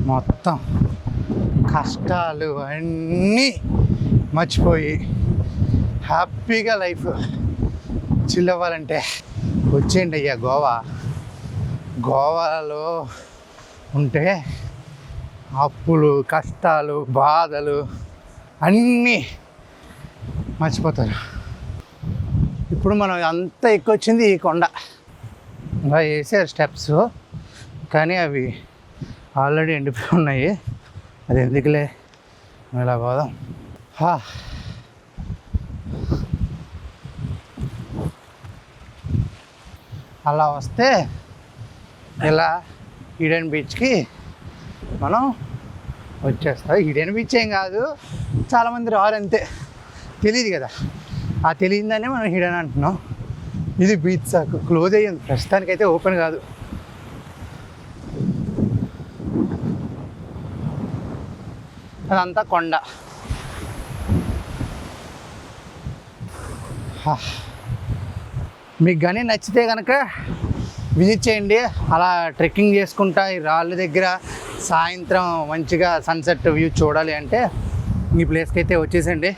మొత్తం కష్టాలు అన్నీ మర్చిపోయి హ్యాపీగా లైఫ్ చిల్ అవ్వాలంటే వచ్చేయండి అయ్యా గోవాలో ఉంటే అప్పులు, కష్టాలు, బాధలు అన్నీ మర్చిపోతారు. ఇప్పుడు మనం అంతా ఎక్కొచ్చింది ఈ కొండ. ఇంకా వేసారు స్టెప్స్, కానీ అవి ఆల్రెడీ ఎండిపోయి ఉన్నాయి. అది ఎందుకులే, ఇలా పోదాం. అలా వస్తే ఇలా ఈడెన్ బీచ్కి మనం వచ్చేస్తాం. ఈడెన్ బీచ్ ఏం కాదు, చాలామంది రారు, అంతే, తెలియదు కదా. ఆ తెలియదానే మనం హిడెన్ అంటున్నాం. ఇది బీచ్ సాకు క్లోజ్ అయ్యింది, ప్రస్తుతానికైతే ఓపెన్ కాదు. అదంతా కొండ. మీకు కానీ నచ్చితే కనుక విజిట్ చేయండి. అలా ట్రెక్కింగ్ చేసుకుంటా ఈ రాళ్ళ దగ్గర సాయంత్రం మంచిగా సన్సెట్ వ్యూ చూడాలి అంటే ఈ ప్లేస్కి అయితే వచ్చేసండి.